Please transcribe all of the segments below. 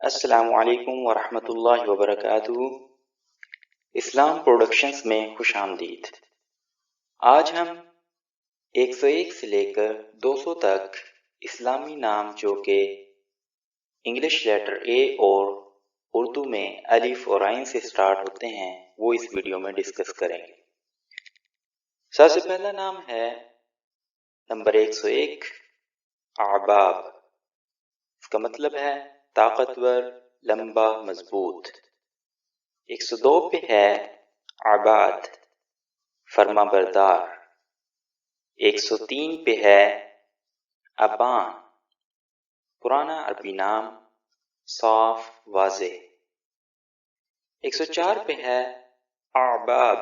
السلام علیکم ورحمۃ اللہ وبرکاتہ۔ اسلام پروڈکشنز میں خوش آمدید۔ آج ہم 101 سے لے کر 200 تک اسلامی نام جو کہ انگلش لیٹر اے اور اردو میں الف اور عین سے سٹارٹ ہوتے ہیں وہ اس ویڈیو میں ڈسکس کریں گے۔ سب سے پہلا نام ہے نمبر 101 عباب۔ اس کا مطلب ہے طاقتور، لمبا، مضبوط۔ 102 پہ ہے عباد، فرما بردار۔ 103 پہ ہے ابان، پرانا عربی نام، صاف، واضح۔ 104 پہ ہے اعباب،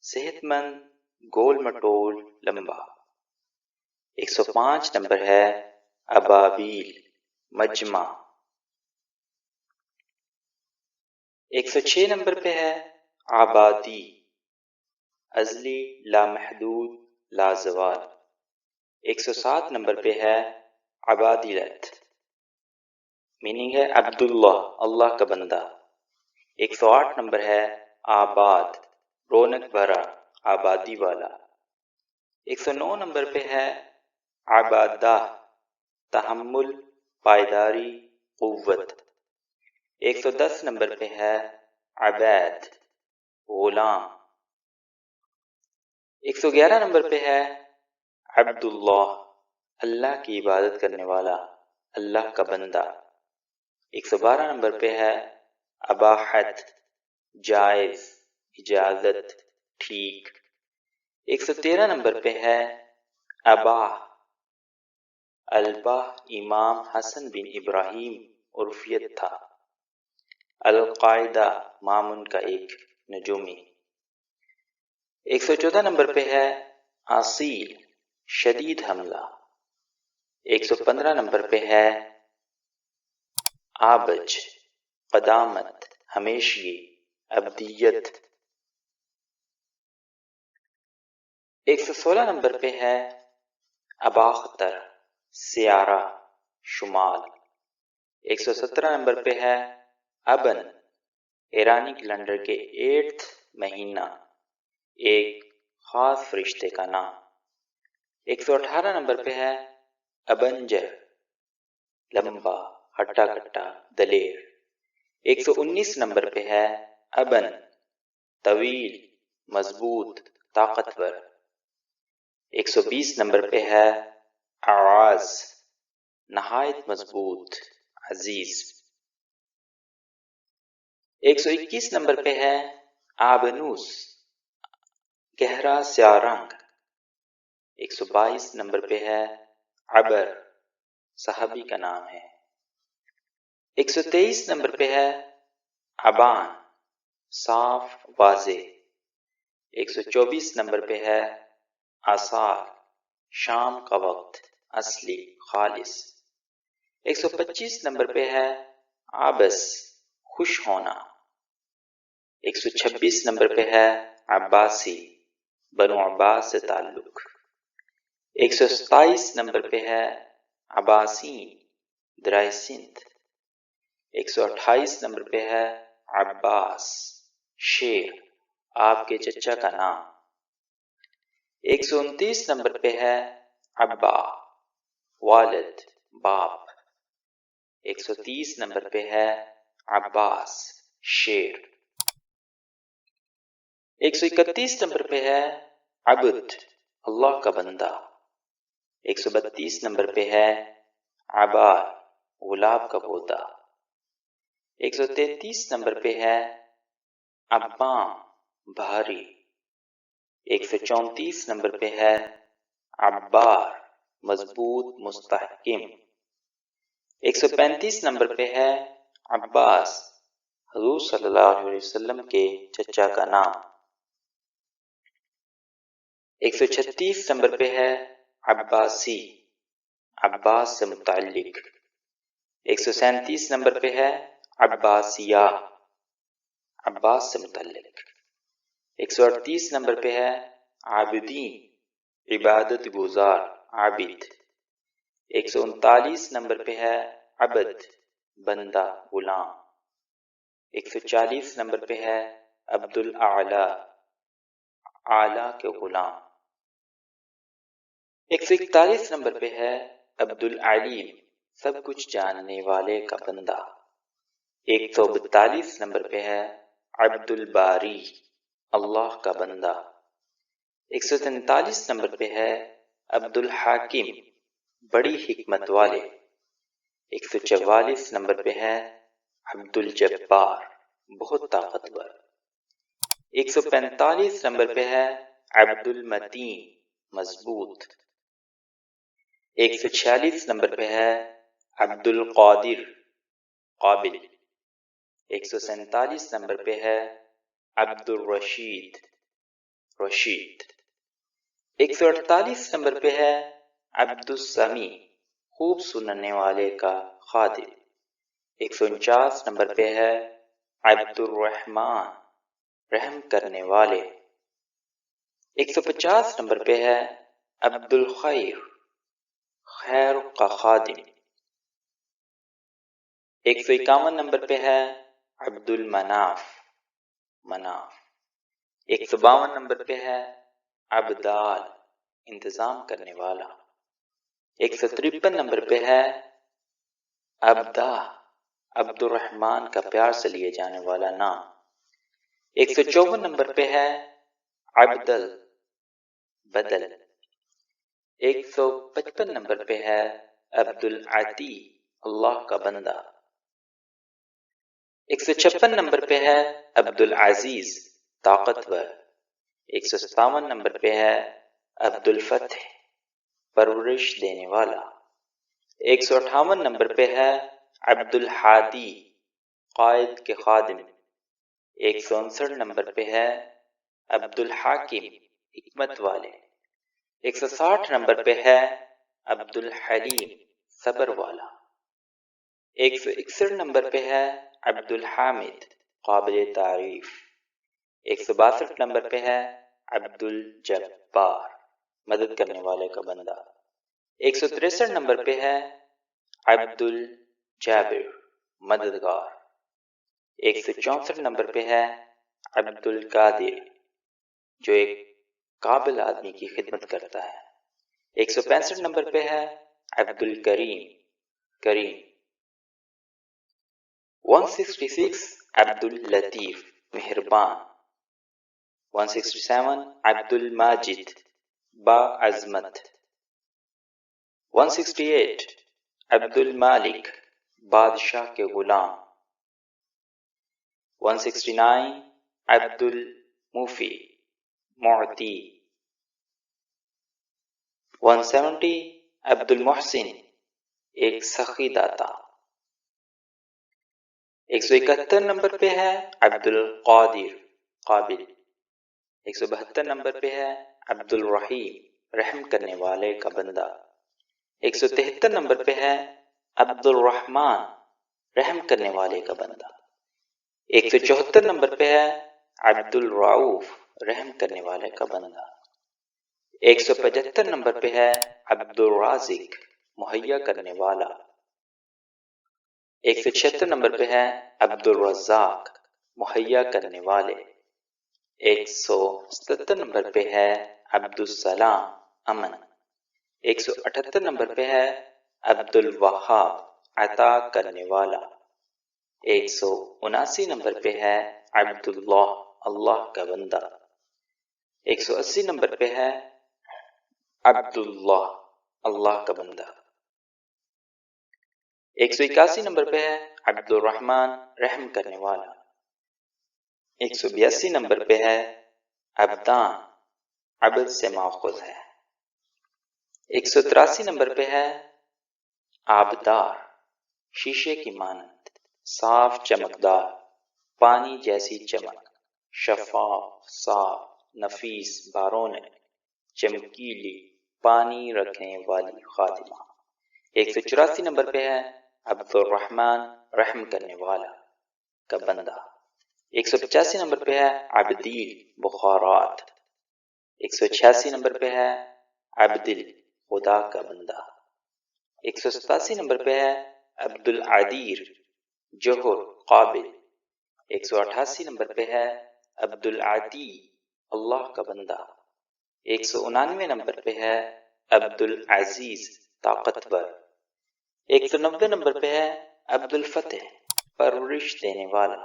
صحت مند، گول مٹول، لمبا۔ 105 نمبر ہے ابابیل، مجمع۔ 106 نمبر پہ ہے آبادی، ازلی، لامحدود، لازوال۔ 107 نمبر پہ ہے عبادلت، میننگ ہے عبداللہ، اللہ کا بندہ۔ 108 نمبر ہے آباد، رونق بھرا، آبادی والا۔ 109 نمبر پہ ہے عبادہ، تحمل، پائیداری، قوت۔ 110 نمبر پہ ہے عبید، غلام۔ 111 نمبر پہ ہے عبداللہ، اللہ کی عبادت کرنے والا، اللہ کا بندہ۔ 112 نمبر پہ ہے اباحت، جائز، اجازت، ٹھیک۔ 113 نمبر پہ ہے اباح، الباح امام حسن بن ابراہیم عرفیت تھا۔ القاعدہ، مامون کا ایک نجومی۔ 114 نمبر پہ ہے اصیل، شدید حملہ۔ 115 نمبر پہ ہے عابج، قدامت، ہمیشگی، ابدیت۔ 116 نمبر پہ ہے اباختر، سیارہ، شمال۔ 117 نمبر پہ ہے ابن، ایرانی کیلنڈر کے 8 مہینہ، ایک خاص فرشتے کا نام۔ 118 نمبر پہ ہے ابنجر، لمبا، ہٹا کٹا، دلیر۔ 119 نمبر پہ ہے ابن، طویل، مضبوط، طاقتور۔ 120 نمبر پہ ہے اعاز، نہایت مضبوط، عزیز۔ 121 نمبر پہ ہے آبنوس، گہرا سیاہ رنگ۔ 122 نمبر پہ ہے عبر، صحابی کا نام ہے۔ 123 نمبر پہ ہے ابان، صاف، واضح۔ 124 نمبر پہ ہے آثار، شام کا وقت، اصلی، خالص۔ 125 نمبر پہ ہے عابس، خوش ہونا۔ 126 نمبر پہ ہے عباسی، بنو عباس سے تعلق۔ 127 نمبر پہ ہے عباسین، درائے سندھ۔ 128 نمبر پہ ہے عباس، شیر، آپ کے چچا کا نام۔ 129 نمبر پہ ہے ابا، والد، باپ۔ 130 نمبر پہ ہے عباس، شیر۔ 131 نمبر پہ ہے عبد، اللہ کا بندہ۔ 132 نمبر پہ ہے عبار، گلاب کا پودا۔ 133 نمبر پہ ہے عبام، بھاری۔ 134 نمبر پہ ہے عبار، مضبوط، مستحکم۔ 135 نمبر پہ ہے عباس، حضور صلی اللہ علیہ وسلم کے چچا کا نام۔ 136 نمبر پہ ہے عباسی، عباس سے متعلق۔ 137 نمبر پہ ہے عباسیہ، عباس سے متعلق۔ 138 نمبر پہ ہے عابدین، عبادت گزار، عابد۔ 139 نمبر پہ ہے عبد، بندہ غلام۔ 140 نمبر پہ ہے عبد الاعلی، اعلیٰ کے غلام۔ 141 نمبر پہ ہے عبد العلیم، سب کچھ جاننے والے کا بندہ۔ 142 نمبر پہ ہے عبد الباری، اللہ کا بندہ۔ 143 نمبر پہ ہے عبد الحاکم، بڑی حکمت والے۔ 144 نمبر پہ ہے عبد الجبار، بہت طاقتور۔ 145 نمبر پہ ہے عبد المتین، مضبوط۔ 146 نمبر پہ ہے عبد القادر، قابل۔ 147 نمبر پہ ہے عبد الرشید، رشید۔ 148 نمبر پہ ہے عبد السمیع، خوب سننے والے کا خادم۔ 149 نمبر پہ ہے عبد الرحمن، رحم کرنے والے۔ 150 نمبر پہ ہے عبد الخیر، خیر کا خادم۔ 151 نمبر پہ ہے عبد المناف، مناف۔ 152 نمبر پہ ہے عبدال، انتظام کرنے والا۔ 153 نمبر پہ ہے عبدہ، عبد الرحمن کا پیار سے لیے جانے والا نام۔ 154 نمبر پہ ہے عبدل، بدل۔ 155 نمبر پہ ہے عبد العتی، اللہ کا بندہ۔ 156 نمبر پہ ہے عبد العزیز، طاقتور۔ 157 نمبر پہ ہے عبد الفتح، پرورش دینے والا۔ 158 نمبر پہ ہے عبد الحادی، قائد کے خادم۔ 159 نمبر پہ ہے عبد الحاکم، حکمت والے۔ 160 نمبر پہ ہے عبد الحلیم، صبر والا۔ 161 نمبر پہ ہے عبد الحامد، قابل تعریف۔ 162 نمبر پہ ہے عبد الجبار، مدد کرنے والے کا بندہ۔ 163 نمبر پہ ہے عبد الجابر، مددگار۔ 164 نمبر پہ ہے عبد القادر، جو ایک قابل آدمی کی خدمت کرتا ہے۔ 165 نمبر پہ ہے عبد الکریم، کریم۔ 166 عبد اللطیف، مہربان۔ 167 عبد الماجد، با عظمت۔ 168 عبد المالک، بادشاہ کے غلام۔ 169 عبد الموفی، معطی۔ 170 عبد المحسن، ایک سخی داتا۔ 171 نمبر پہ ہے عبد القادر، قابل۔ 172 نمبر پہ ہے عبد الرحیم، رحم کرنے والے کا بندہ۔ 173 نمبر پہ ہے عبد الرحمن، رحم کرنے والے کا بندہ۔ 174 نمبر پہ ہے عبد الرعوف، رحم کرنے والے کا بندہ۔ 175 نمبر پہ ہے عبد الرازق، مہیا کرنے والا۔ 176 نمبر پہ ہے عبد الرزاق، مہیا کرنے والے۔ 177 نمبر پہ ہے عبد السلام، امن۔ 178 نمبر پہ ہے عبد الوہاب، عطا کرنے والا۔ 179 نمبر پہ ہے عبد اللہ، اللہ کا بندہ۔ 180 نمبر پہ ہے عبد اللہ، اللہ کا بندہ۔ 181 نمبر پہ ہے عبد الرحمن، رحم کرنے والا۔ 182 نمبر پہ ہے عبدان، عبد سے ماخوذ ہے۔ 183 نمبر پہ ہے آبدار، شیشے کی مانند، صاف چمکدار، پانی جیسی چمک، شفاف، صاف، نفیس، بارون، چمکیلی، پانی رکھنے والی خادمہ۔ 184 نمبر پہ ہے عبد الرحمن، رحم کرنے والا کا بندہ۔ 185 نمبر پہ ہے عبدیل، بخارات۔ 186 نمبر پہ ہے عبدل، خدا کا بندہ۔ 187 نمبر پہ ہے عبد العدیر، جوہر قابل۔ 188 نمبر پہ ہے عبد العدی اللہ کا بندہ۔ 199 نمبر پہ ہے عبد العزیز طاقتور۔ 190 نمبر پہ ہے عبد الفتح پرورش دینے والا۔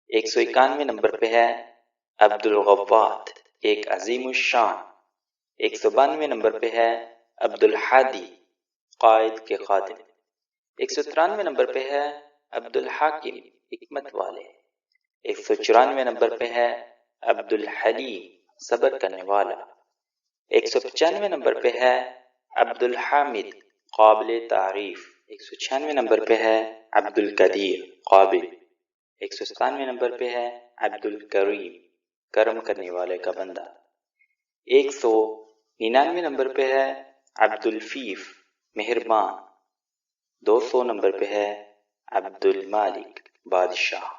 191 نمبر پہ ہے عبد الغوات ایک عظیم الشان۔ 192 نمبر پہ ہے عبد الحادی قائد کے خادم۔ 193 نمبر پہ ہے عبد الحاکم حکمت والے۔ 194 نمبر پہ ہے عبد الحلیم صبر کرنے والا۔ 195 نمبر پہ ہے عبد الحامد قابل تعریف۔ 196 نمبر پہ ہے عبد القدیر قابل۔ 197 نمبر پہ ہے عبد الکریم کرم کرنے والے کا بندہ۔ 199 نمبر پہ ہے عبد الفیف مہربان۔ 200 نمبر پہ ہے عبد المالک بادشاہ۔